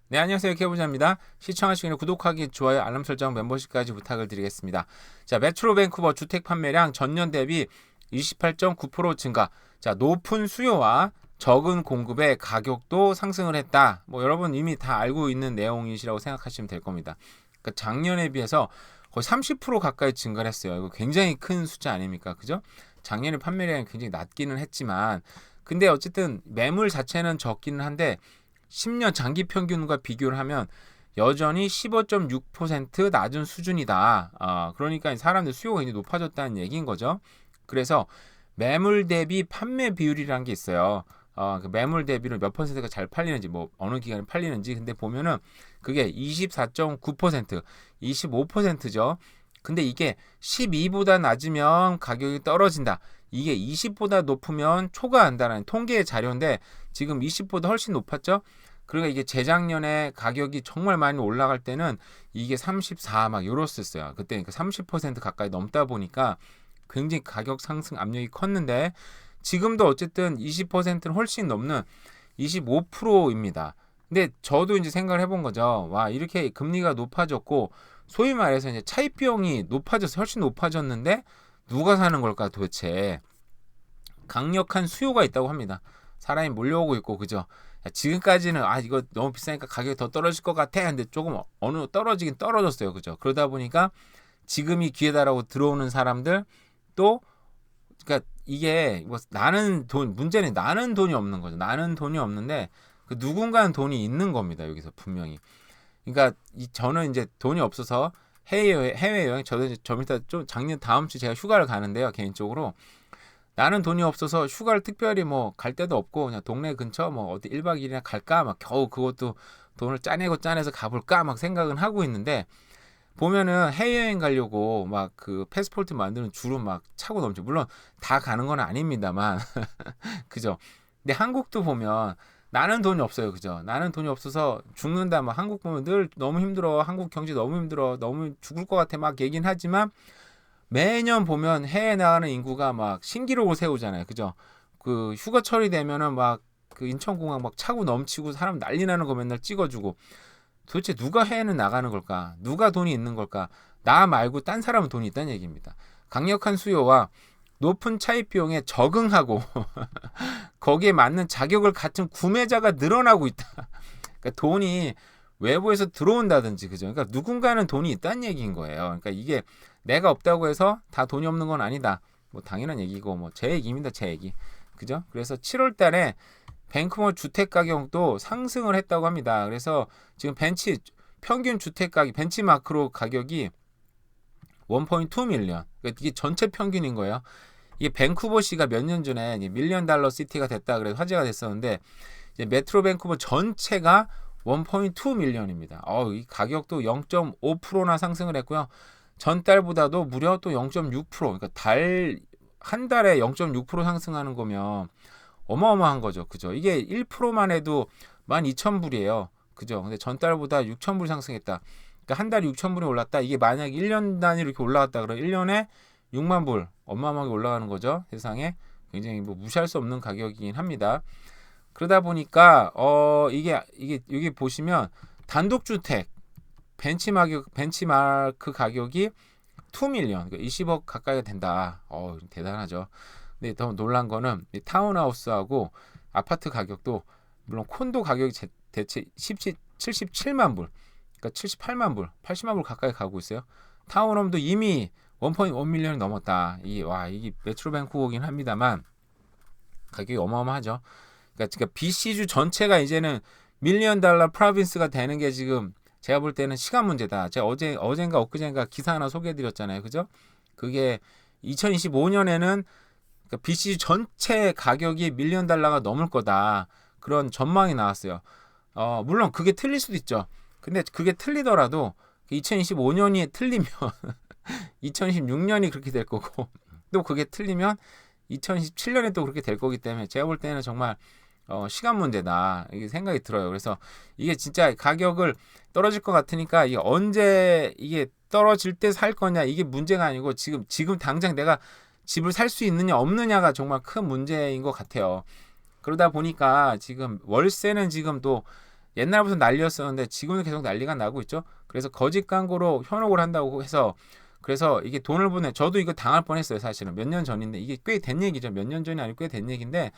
네, 안녕하세요. 케이블자입니다. 시청하시기 전에 구독하기, 좋아요, 알람 설정, 멤버십까지 부탁을 드리겠습니다. 자, 메트로 밴쿠버 주택 판매량 전년 대비 28.9% 증가. 자, 높은 수요와 적은 공급에 가격도 상승을 했다. 뭐 여러분 이미 다 알고 있는 내용이시라고 생각하시면 될 겁니다. 그러니까 작년에 비해서 거의 30% 가까이 증가를 했어요. 이거 굉장히 큰 숫자 아닙니까? 그죠? 작년에 판매량이 굉장히 낮기는 했지만 근데 어쨌든 매물 자체는 적기는 한데 10년 장기 평균과 비교를 하면 여전히 15.6% 낮은 수준이다. 그러니까 사람들 수요가 굉장히 높아졌다는 얘기인 거죠. 그래서 매물 대비 판매 비율이라는 게 있어요. 그 매물 대비로 몇 퍼센트가 잘 팔리는지, 뭐 어느 기간에 팔리는지. 근데 보면은 그게 24.9%, 25%죠. 근데 이게 12보다 낮으면 가격이 떨어진다. 이게 20보다 높으면 초과한다는 통계의 자료인데 지금 20보다 훨씬 높았죠. 그러니까 이게 재작년에 가격이 정말 많이 올라갈 때는 이게 34 막 이랬었어요. 그때 그러니까 30% 가까이 넘다 보니까 굉장히 가격 상승 압력이 컸는데 지금도 어쨌든 20%는 훨씬 넘는 25%입니다. 근데 저도 이제 생각을 해본 거죠. 와, 이렇게 금리가 높아졌고 소위 말해서 이제 차입 비용이 높아져서 훨씬 높아졌는데 누가 사는 걸까 도대체? 강력한 수요가 있다고 합니다. 사람이 몰려오고 있고 그죠? 지금까지는 이거 너무 비싸니까 가격이 더 떨어질 것 같아. 근데 조금 어느 떨어지긴 떨어졌어요. 그죠? 그러다 보니까 지금이 기회다라고 들어오는 사람들 또 그러니까 이게 뭐 나는 돈 문제는 나는 돈이 없는 거죠. 나는 돈이 없는데 그 누군가는 돈이 있는 겁니다. 여기서 분명히. 그러니까 저는 이제 돈이 없어서 해외여행 저도 이제 좀 이따 좀 작년 다음 주 제가 휴가를 가는데요. 개인적으로 나는 돈이 없어서 휴가를 특별히 뭐 갈 데도 없고 그냥 동네 근처 뭐 어디 1박 2일이나 갈까 막 겨우 그것도 돈을 짜내서 가볼까 막 생각은 하고 있는데 보면은 해외여행 가려고 막 그 패스포트 만드는 줄은 막 차고 넘죠. 물론 다 가는 건 아닙니다만 그죠. 근데 한국도 보면 나는 돈이 없어요. 그죠. 나는 돈이 없어서 죽는다. 막 한국 보면 늘 너무 힘들어. 한국 경제 너무 힘들어. 너무 죽을 것 같아. 막 얘기는 하지만 매년 보면 해외 나가는 인구가 막 신기록을 세우잖아요. 그죠? 그 휴가철이 되면은 막 그 인천공항 막 차고 넘치고 사람 난리 나는 거 맨날 찍어주고 도대체 누가 해외는 나가는 걸까? 누가 돈이 있는 걸까? 나 말고 딴 사람은 돈이 있다는 얘기입니다. 강력한 수요와 높은 차입 비용에 적응하고 거기에 맞는 자격을 갖춘 구매자가 늘어나고 있다. 그러니까 돈이 외부에서 들어온다든지 그죠? 그러니까 누군가는 돈이 있다는 얘기인 거예요. 그러니까 이게 내가 없다고 해서 다 돈이 없는 건 아니다. 뭐 당연한 얘기고 뭐 제 얘기입니다. 제 얘기. 그죠? 그래서 7월 달에 밴쿠버 주택 가격도 상승을 했다고 합니다. 그래서 지금 평균 주택 가격 벤치마크로 가격이 1.2 밀리언. 그러니까 이게 전체 평균인 거예요. 이게 밴쿠버시가 몇 년 전에 밀리언 달러 시티가 됐다 그래서 화제가 됐었는데 이제 메트로 밴쿠버 전체가 1.2 밀리언입니다. 이 가격도 0.5%나 상승을 했고요. 전달보다도 무려 또 0.6%. 그러니까 한 달에 0.6% 상승하는 거면 어마어마한 거죠. 그죠? 이게 1%만 해도 12,000불이에요. 그죠? 근데 전달보다 6,000불 상승했다. 그러니까 한 달에 6,000불이 올랐다. 이게 만약 1년 단위로 이렇게 올라갔다 그러면 1년에 6만 불 어마어마하게 올라가는 거죠. 세상에 굉장히 뭐 무시할 수 없는 가격이긴 합니다. 그러다 보니까 이게 여기 보시면 단독주택 벤치마크 가격이 2 밀리언, 20억 가까이가 된다. 대단하죠. 근데 더 놀란 거는 이 타운하우스하고 아파트 가격도 물론 콘도 가격이 대체 77만 불, 그러니까 78만 불, 80만 불 가까이 가고 있어요. 타운홈도 이미 1.1 밀리언이 넘었다. 이게 메트로 밴쿠버긴 합니다만 가격이 어마어마하죠. 그러니까 BC주 전체가 이제는 밀리언 달러 프로빈스가 되는 게 지금 제가 볼 때는 시간 문제다. 제가 어젠가 엊그젠가 기사 하나 소개해드렸잖아요. 그죠? 그게 2025년에는 그러니까 BC주 전체 가격이 밀리언 달러가 넘을 거다. 그런 전망이 나왔어요. 물론 그게 틀릴 수도 있죠. 근데 그게 틀리더라도 2025년이 틀리면 2026년이 그렇게 될 거고 또 그게 틀리면 2027년에 또 그렇게 될 거기 때문에 제가 볼 때는 정말 시간 문제다 이게 생각이 들어요. 그래서 이게 진짜 가격을 떨어질 것 같으니까 이게 언제 이게 떨어질 때 살 거냐 이게 문제가 아니고 지금 당장 내가 집을 살 수 있느냐 없느냐가 정말 큰 문제인 것 같아요. 그러다 보니까 지금 월세는 지금 또 옛날부터 난리였었는데 지금은 계속 난리가 나고 있죠. 그래서 거짓 광고로 현혹을 한다고 해서 그래서 이게 돈을 저도 이거 당할 뻔했어요. 사실은 몇 년 전인데 이게 꽤 된 얘기죠. 몇 년 전이 아니고 꽤 된 얘기인데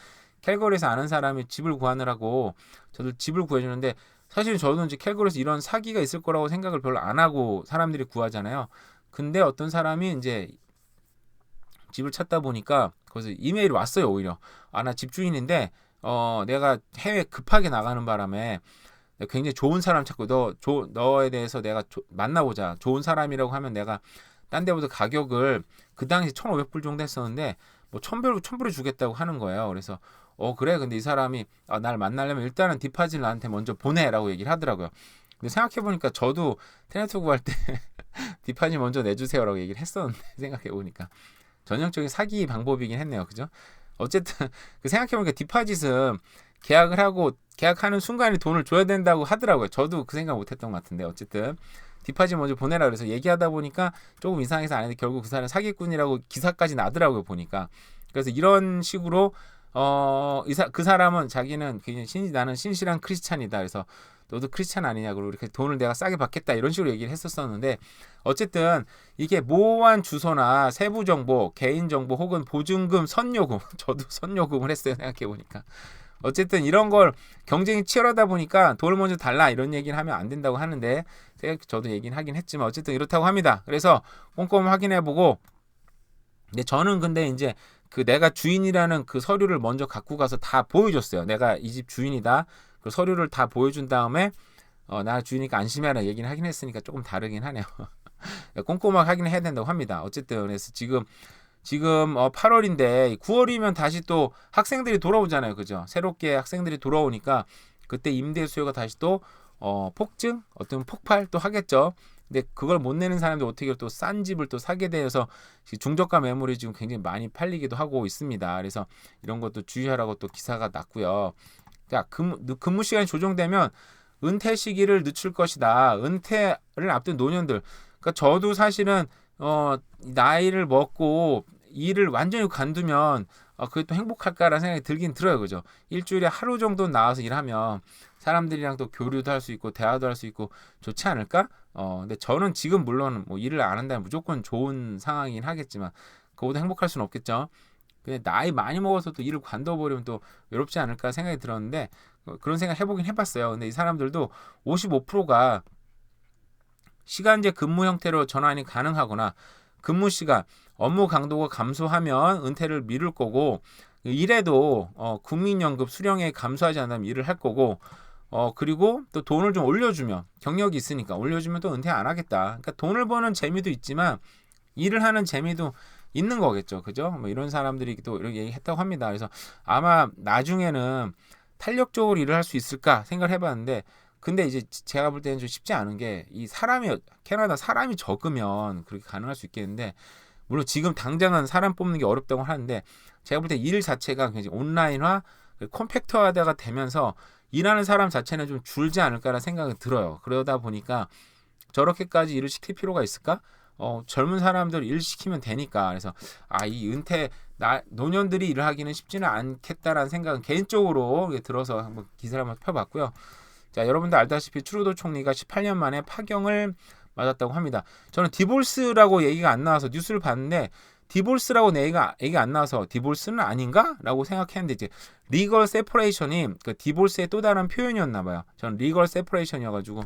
캘거리에서 아는 사람이 집을 구하느라고 저도 집을 구해주는데 사실 저도 이제 캘거리에서 이런 사기가 있을 거라고 생각을 별로 안 하고 사람들이 구하잖아요. 근데 어떤 사람이 이제 집을 찾다 보니까 거기서 이메일이 왔어요. 오히려 나 집주인인데 내가 해외 급하게 나가는 바람에 굉장히 좋은 사람 찾고 너에 대해서 내가 만나보자. 좋은 사람이라고 하면 내가 딴 데보다 가격을 그 당시 1,500불 정도 했었는데 뭐 1,000불에 주겠다고 하는 거예요. 그래서 그래. 근데 이 사람이 날 만나려면 일단은 디파짓을 나한테 먼저 보내라고 얘기를 하더라고요. 근데 생각해보니까 저도 테네트 구할 때 디파짓 먼저 내주세요라고 얘기를 했었는데 생각해보니까 전형적인 사기 방법이긴 했네요. 그죠? 어쨌든 생각해보니까 디파짓은 계약하는 순간에 돈을 줘야 된다고 하더라고요. 저도 그 생각 못했던 것 같은데 어쨌든 디파짓 먼저 보내라 그래서 얘기하다 보니까 조금 이상해서 안 했는데 결국 그 사람 사기꾼이라고 기사까지 나더라고요. 보니까 그래서 이런 식으로 그 사람은 자기는 나는 신실한 크리스찬이다. 그래서 너도 크리스찬 아니냐고 이렇게 돈을 내가 싸게 받겠다 이런 식으로 얘기를 했었었는데 어쨌든 이게 모호한 주소나 세부 정보, 개인 정보 혹은 보증금, 선요금 저도 선요금을 했어요. 생각해 보니까 어쨌든 이런 걸 경쟁이 치열하다 보니까 돈을 먼저 달라 이런 얘기를 하면 안 된다고 하는데 저도 얘기는 하긴 했지만 어쨌든 이렇다고 합니다. 그래서 꼼꼼히 확인해보고 근데 저는 근데 이제 내가 주인이라는 그 서류를 먼저 갖고 가서 다 보여줬어요. 내가 이 집 주인이다. 그 서류를 다 보여준 다음에 나 주인이니까 안심해라 얘기는 하긴 했으니까 조금 다르긴 하네요. 꼼꼼하게 확인을 해야 된다고 합니다. 어쨌든 그래서 지금 8월인데 9월이면 다시 또 학생들이 돌아오잖아요. 그죠? 새롭게 학생들이 돌아오니까 그때 임대 수요가 다시 또 폭증, 어떤 폭발 또 하겠죠. 근데 그걸 못 내는 사람들 어떻게 또 싼 집을 또 사게 되어서 중저가 매물이 지금 굉장히 많이 팔리기도 하고 있습니다. 그래서 이런 것도 주의하라고 또 기사가 났고요. 자, 근무 시간이 조정되면 은퇴 시기를 늦출 것이다. 은퇴를 앞둔 노년들. 그러니까 저도 사실은 나이를 먹고 일을 완전히 관두면 그게 또 행복할까라는 생각이 들긴 들어요. 그죠? 일주일에 하루 정도 나와서 일하면 사람들이랑 또 교류도 할 수 있고 대화도 할 수 있고 좋지 않을까? 근데 저는 지금 물론 뭐 일을 안 한다면 무조건 좋은 상황이긴 하겠지만 그보다 행복할 수는 없겠죠. 근데 나이 많이 먹어서 또 일을 관둬버리면 또 외롭지 않을까 생각이 들었는데 그런 생각 해보긴 해봤어요. 근데 이 사람들도 55%가 시간제 근무 형태로 전환이 가능하거나 근무 시간, 업무 강도가 감소하면 은퇴를 미룰 거고 이래도 국민연금 수령액 감소하지 않으면 일을 할 거고 그리고 또 돈을 좀 올려주면 경력이 있으니까 올려주면 또 은퇴 안 하겠다. 그러니까 돈을 버는 재미도 있지만 일을 하는 재미도 있는 거겠죠. 그죠? 뭐 이런 사람들이 또 이렇게 얘기했다고 합니다. 그래서 아마 나중에는 탄력적으로 일을 할 수 있을까 생각을 해봤는데 근데 이제 제가 볼 때는 좀 쉽지 않은 게 캐나다 사람이 적으면 그렇게 가능할 수 있겠는데 물론 지금 당장은 사람 뽑는 게 어렵다고 하는데 제가 볼 때 일 자체가 굉장히 온라인화, 컴팩트화가 되면서 일하는 사람 자체는 좀 줄지 않을까라는 생각이 들어요. 그러다 보니까 저렇게까지 일을 시킬 필요가 있을까? 젊은 사람들 일 시키면 되니까. 그래서 이 노년들이 일을 하기는 쉽지는 않겠다라는 생각은 개인적으로 들어서 한번 기사를 한번 펴봤고요. 자, 여러분들 알다시피 트루도 총리가 18년 만에 파경을 맞았다고 합니다. 저는 디볼스라고 얘기가 안 나와서 뉴스를 봤는데 디볼스라고 얘기가 안 나와서 디볼스는 아닌가? 라고 생각했는데 이제 리걸 세퍼레이션이 그 디볼스의 또 다른 표현이었나 봐요. 저는 리걸 세퍼레이션이어가지고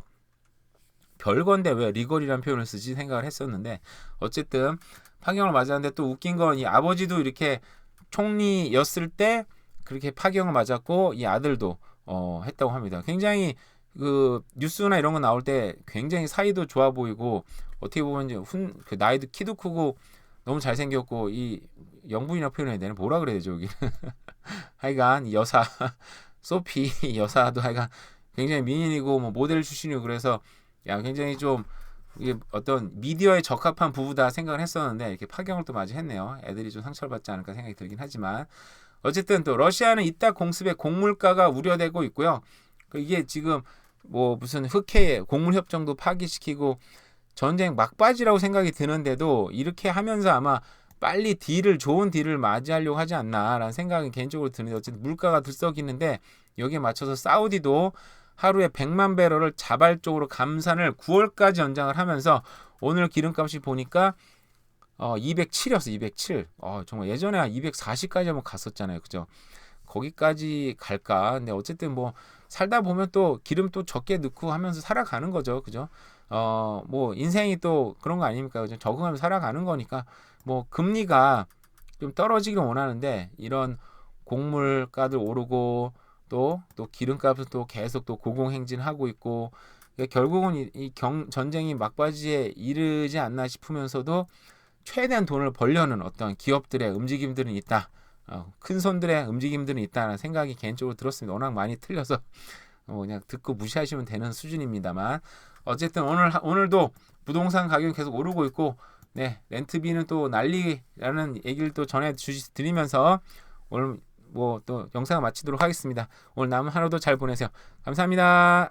별건데 왜 리걸이라는 표현을 쓰지 생각을 했었는데 어쨌든 파경을 맞았는데 또 웃긴 건 이 아버지도 이렇게 총리였을 때 그렇게 파경을 맞았고 이 아들도 했다고 합니다. 굉장히 그 뉴스나 이런 거 나올 때 굉장히 사이도 좋아 보이고 어떻게 보면 이제 그 나이도 키도 크고 너무 잘생겼고 이 영분이라 표현해야 되나 뭐라 그래야 되죠 여기 하여간 여사 소피 여사도 하여간 굉장히 미인이고 뭐 모델 출신이고 그래서 굉장히 좀 이게 어떤 미디어에 적합한 부부다 생각을 했었는데 이렇게 파경을 또 맞이했네요. 애들이 좀 상처를 받지 않을까 생각이 들긴 하지만 어쨌든 또 러시아는 이따 공습에 곡물가가 우려되고 있고요. 이게 지금 뭐 무슨 흑해 곡물 협정도 파기시키고 전쟁 막바지라고 생각이 드는데도 이렇게 하면서 아마 빨리 좋은 딜을 맞이하려고 하지 않나라는 생각이 개인적으로 드는데 어쨌든 물가가 들썩이는데 여기에 맞춰서 사우디도 하루에 100만 배럴을 자발적으로 감산을 9월까지 연장을 하면서 오늘 기름값이 보니까 207이었어. 207. 정말 예전에 한 240까지 한번 갔었잖아요. 그죠? 거기까지 갈까? 근데 어쨌든 뭐 살다 보면 또 기름 또 적게 넣고 하면서 살아가는 거죠. 그죠? 뭐 인생이 또 그런 거 아닙니까? 그죠? 적응하면서 살아가는 거니까 뭐 금리가 좀 떨어지기를 원하는데 이런 곡물가들 오르고 또 기름값은 또 계속 또 고공행진하고 있고 그러니까 결국은 이 전쟁이 막바지에 이르지 않나 싶으면서도 최대한 돈을 벌려는 어떤 기업들의 움직임들은 있다. 큰 손들의 움직임들은 있다는 생각이 개인적으로 들었습니다. 워낙 많이 틀려서 그냥 듣고 무시하시면 되는 수준입니다만 어쨌든 오늘도 부동산 가격이 계속 오르고 있고 네 렌트비는 또 난리라는 얘기를 또 전해드리면서 오늘 뭐 또 영상을 마치도록 하겠습니다. 오늘 남은 하루도 잘 보내세요. 감사합니다.